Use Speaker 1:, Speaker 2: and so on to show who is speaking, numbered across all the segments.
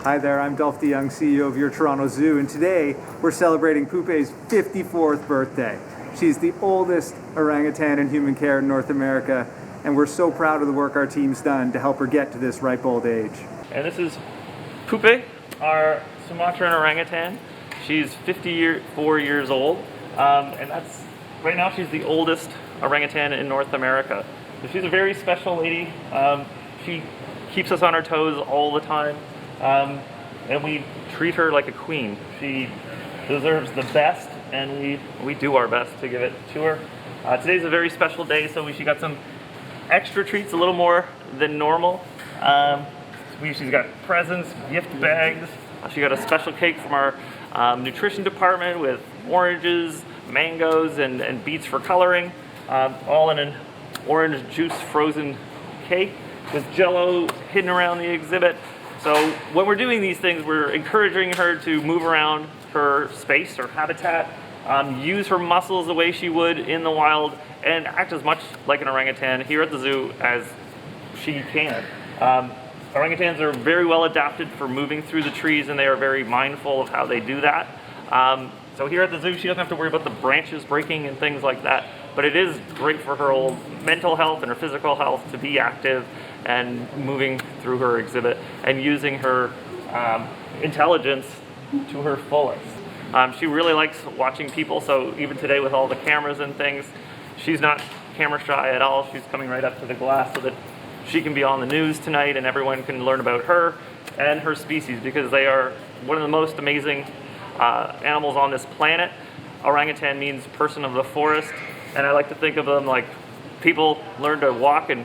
Speaker 1: Hi there, I'm Dolph DeYoung, CEO of your Toronto Zoo, and today we're celebrating Puppe's 54th birthday. She's the oldest orangutan in human care in North America, and we're so proud of the work our team's done to help her get to this ripe old age.
Speaker 2: And this is Puppe, our Sumatran orangutan. She's 54 years old, and right now she's the oldest orangutan in North America. So she's a very special lady. She keeps us on our toes all the time. And we treat her like a queen. She deserves the best, and we do our best to give it to her. Today's a very special day, so she got some extra treats, a little more than normal. She's got presents, gift bags. She got a special cake from our nutrition department with oranges, mangoes, and beets for coloring, all in an orange juice frozen cake with Jell-O hidden around the exhibit. So when we're doing these things, we're encouraging her to move around her space, her habitat, use her muscles the way she would in the wild, and act as much like an orangutan here at the zoo as she can. Orangutans are very well adapted for moving through the trees, and they are very mindful of how they do that. So here at the zoo, she doesn't have to worry about the branches breaking and things like that, but it is great for her old mental health and her physical health to be active and moving through her exhibit and using her intelligence to her fullest. She really likes watching people, so even today with all the cameras and things, she's not camera shy at all. She's coming right up to the glass so that she can be on the news tonight and everyone can learn about her and her species, because they are one of the most amazing animals on this planet. Orangutan means person of the forest, and I like to think of them like people learn to walk and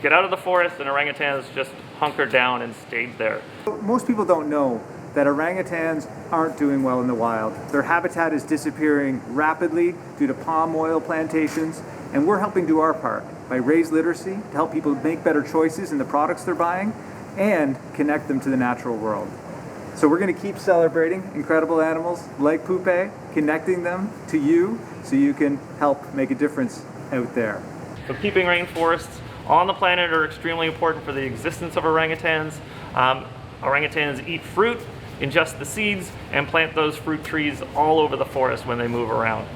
Speaker 2: get out of the forest, and orangutans just hunkered down and stayed there.
Speaker 1: Most people don't know that orangutans aren't doing well in the wild. Their habitat is disappearing rapidly due to palm oil plantations, and we're helping do our part by raise literacy to help people make better choices in the products they're buying and connect them to the natural world. So we're going to keep celebrating incredible animals like Puppe, connecting them to you so you can help make a difference out there.
Speaker 2: So keeping rainforests on the planet are extremely important for the existence of orangutans. Orangutans eat fruit, ingest the seeds, and plant those fruit trees all over the forest when they move around.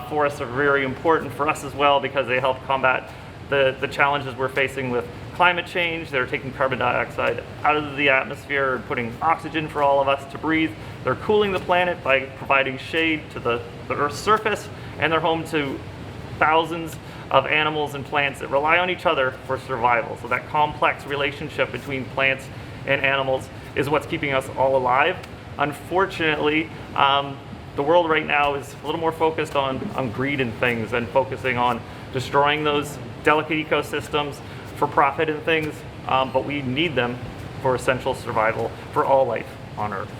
Speaker 2: Forests are very important for us as well because they help combat the challenges we're facing with climate change. They're taking carbon dioxide out of the atmosphere and putting oxygen for all of us to breathe. They're cooling the planet by providing shade to the Earth's surface, and they're home to thousands of animals and plants that rely on each other for survival. So that complex relationship between plants and animals is what's keeping us all alive. Unfortunately, the world right now is a little more focused on greed and things and focusing on destroying those delicate ecosystems for profit and things, but we need them for essential survival for all life on Earth.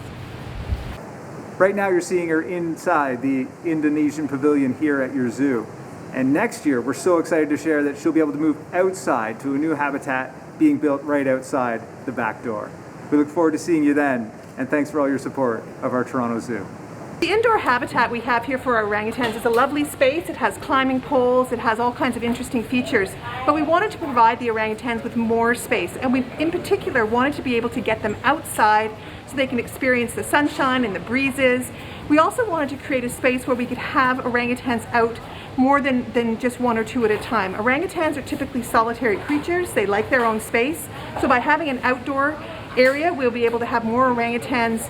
Speaker 1: Right now you're seeing her inside the Indonesian pavilion here at your zoo. And next year, we're so excited to share that she'll be able to move outside to a new habitat being built right outside the back door. We look forward to seeing you then, and thanks for all your support of our Toronto Zoo.
Speaker 3: The indoor habitat we have here for our orangutans is a lovely space. It has climbing poles, it has all kinds of interesting features, but we wanted to provide the orangutans with more space, and we in particular wanted to be able to get them outside so they can experience the sunshine and the breezes. We also wanted to create a space where we could have orangutans out more than just one or two at a time. Orangutans are typically solitary creatures. They like their own space. So by having an outdoor area, we'll be able to have more orangutans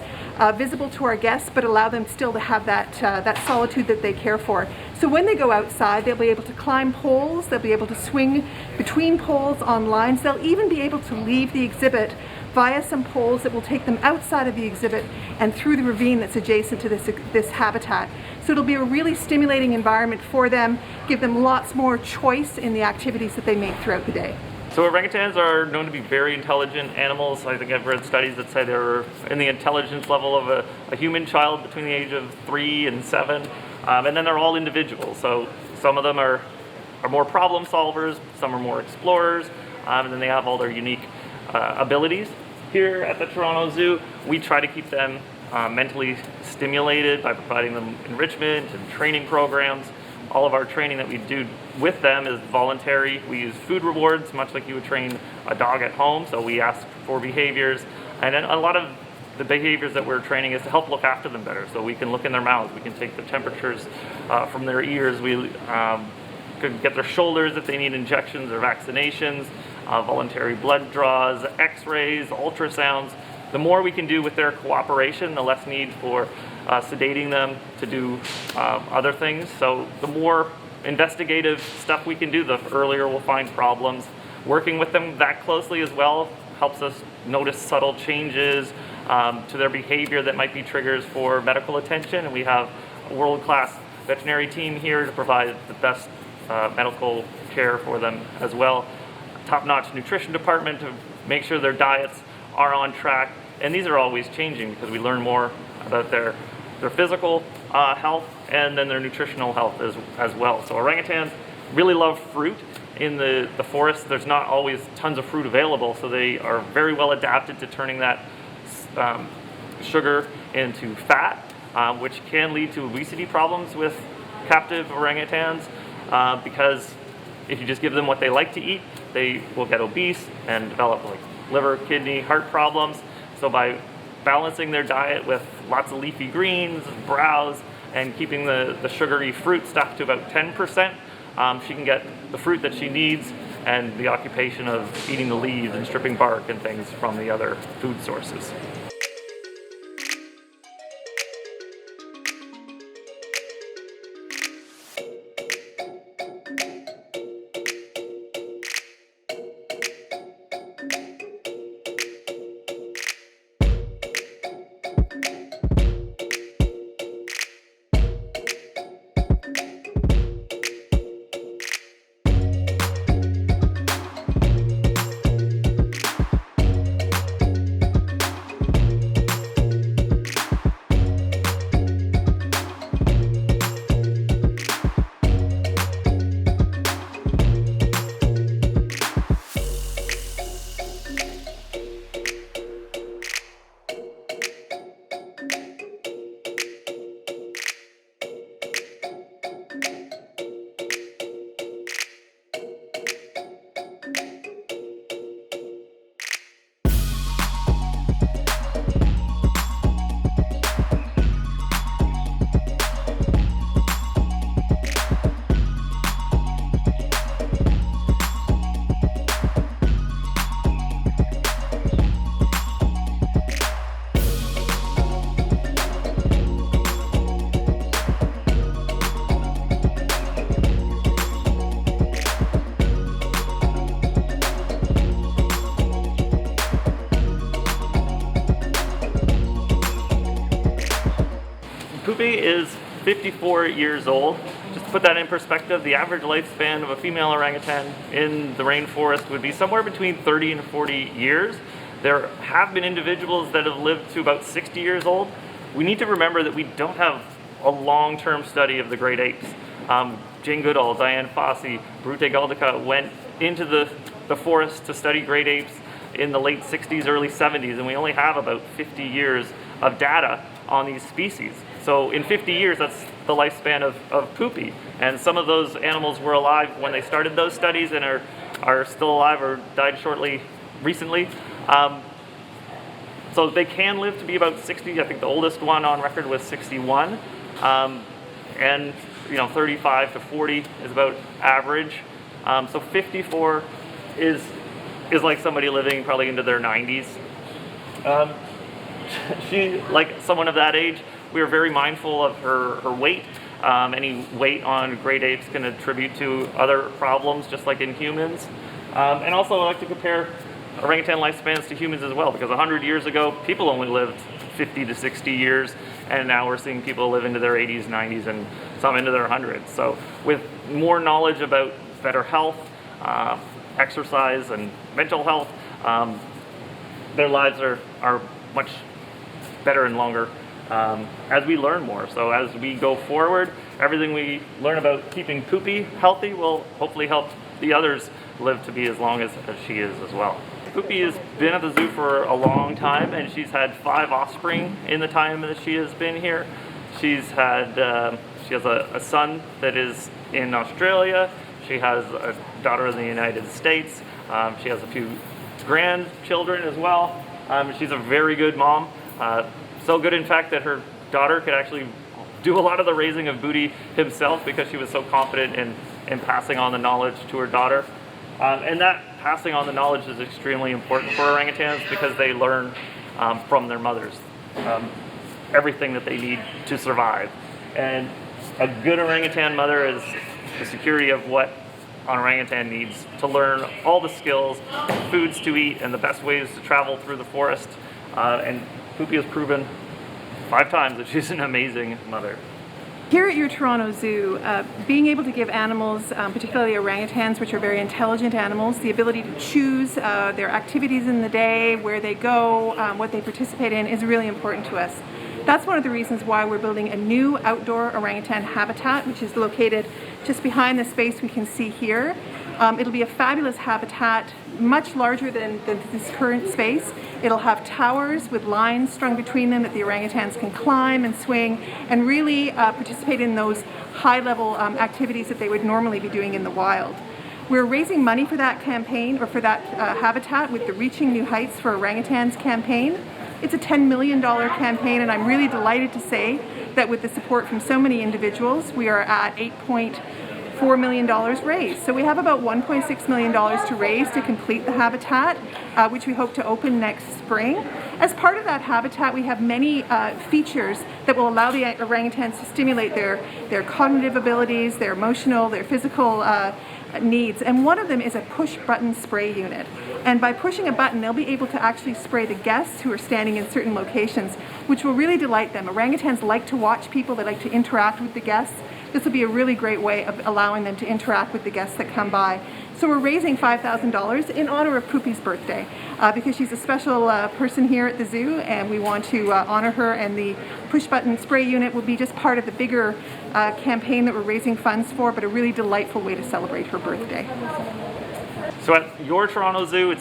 Speaker 3: visible to our guests, but allow them still to have that solitude that they care for. So when they go outside, they'll be able to climb poles, they'll be able to swing between poles on lines, they'll even be able to leave the exhibit via some poles that will take them outside of the exhibit and through the ravine that's adjacent to this habitat. So it'll be a really stimulating environment for them, give them lots more choice in the activities that they make throughout the day.
Speaker 2: So orangutans are known to be very intelligent animals. I think I've read studies that say they're in the intelligence level of a human child between the age of 3 and 7. And then they're all individuals. So some of them are more problem solvers, some are more explorers, and then they have all their unique abilities. Here at the Toronto Zoo, we try to keep them mentally stimulated by providing them enrichment and training programs. All of our training that we do with them is voluntary. We use food rewards, much like you would train a dog at home. So we ask for behaviors. And then a lot of the behaviors that we're training is to help look after them better. So we can look in their mouths, we can take the temperatures from their ears, we can get their shoulders if they need injections or vaccinations, voluntary blood draws, x-rays, ultrasounds. The more we can do with their cooperation, the less need for sedating them to do other things. So the more investigative stuff we can do, the earlier we'll find problems. Working with them that closely as well helps us notice subtle changes to their behavior that might be triggers for medical attention. And we have a world-class veterinary team here to provide the best medical care for them as well. Top-notch nutrition department to make sure their diets are on track. And these are always changing because we learn more about their physical health and then their nutritional health as well. So orangutans really love fruit. In the forest, there's not always tons of fruit available, so they are very well adapted to turning that sugar into fat, which can lead to obesity problems with captive orangutans, because if you just give them what they like to eat, they will get obese and develop like liver, kidney, heart problems. So by balancing their diet with lots of leafy greens, browse, and keeping the sugary fruit stuff to about 10%, she can get the fruit that she needs and the occupation of eating the leaves and stripping bark and things from the other food sources. Poupee is 54 years old. Just to put that in perspective, the average lifespan of a female orangutan in the rainforest would be somewhere between 30 and 40 years. There have been individuals that have lived to about 60 years old. We need to remember that we don't have a long-term study of the great apes. Jane Goodall, Diane Fossey, Brute Galdica went into the forest to study great apes in the late 60s, early 70s, and we only have about 50 years of data on these species. So in 50 years, that's the lifespan of Poupee. And some of those animals were alive when they started those studies and are still alive or died recently. So they can live to be about 60. I think the oldest one on record was 61. And 35 to 40 is about average. So 54 is like somebody living probably into their 90s. She, like someone of that age, we are very mindful of her weight. Any weight on great apes can attribute to other problems, just like in humans. And also I like to compare orangutan lifespans to humans as well, because 100 years ago, people only lived 50 to 60 years, and now we're seeing people live into their 80s, 90s, and some into their hundreds. So with more knowledge about better health, exercise, and mental health, their lives are much better and longer as we learn more. So as we go forward, everything we learn about keeping Poupee healthy will hopefully help the others live to be as long as she is as well. Poupee has been at the zoo for a long time, and she's had 5 offspring in the time that she has been here. She has a son that is in Australia. She has a daughter in the United States. She has a few grandchildren as well. She's a very good mom. So good, in fact, that her daughter could actually do a lot of the raising of Booty himself because she was so confident in passing on the knowledge to her daughter. And that passing on the knowledge is extremely important for orangutans because they learn from their mothers everything that they need to survive. And a good orangutan mother is the security of what an orangutan needs to learn all the skills, foods to eat, and the best ways to travel through the forest. And Poupee has proven 5 times that she's an amazing mother.
Speaker 3: Here at your Toronto Zoo, being able to give animals, particularly orangutans, which are very intelligent animals, the ability to choose their activities in the day, where they go, what they participate in, is really important to us. That's one of the reasons why we're building a new outdoor orangutan habitat, which is located just behind the space we can see here. It'll be a fabulous habitat, much larger than this current space. It'll have towers with lines strung between them that the orangutans can climb and swing and really participate in those high-level activities that they would normally be doing in the wild. We're raising money for that campaign, or for that habitat, with the Reaching New Heights for Orangutans campaign. It's a $10 million campaign, and I'm really delighted to say that with the support from so many individuals, we are at $8.4 million raised. So we have about $1.6 million to raise to complete the habitat, which we hope to open next spring. As part of that habitat, we have many features that will allow the orangutans to stimulate their cognitive abilities, their emotional, their physical needs, and one of them is a push button spray unit. And by pushing a button, they'll be able to actually spray the guests who are standing in certain locations, which will really delight them. Orangutans like to watch people, they like to interact with the guests. This will be a really great way of allowing them to interact with the guests that come by. So we're raising $5,000 in honor of Pouppee's birthday because she's a special person here at the zoo, and we want to honor her, and the push button spray unit will be just part of the bigger campaign that we're raising funds for, but a really delightful way to celebrate her birthday.
Speaker 2: So at your Toronto Zoo,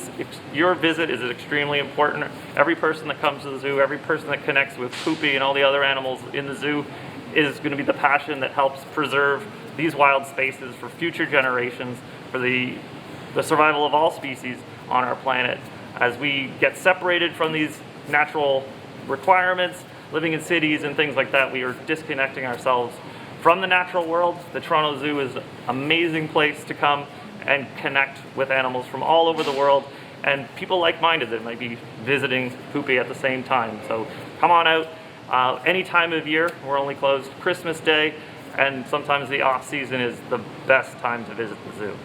Speaker 2: your visit is extremely important. Every person that comes to the zoo, every person that connects with Poupee and all the other animals in the zoo is going to be the passion that helps preserve these wild spaces for future generations, for the survival of all species on our planet. As we get separated from these natural requirements, living in cities and things like that, we are disconnecting ourselves from the natural world. The Toronto Zoo is an amazing place to come and connect with animals from all over the world, and people like-minded that might be visiting Poupee at the same time. So come on out any time of year. We're only closed Christmas Day, and sometimes the off-season is the best time to visit the zoo.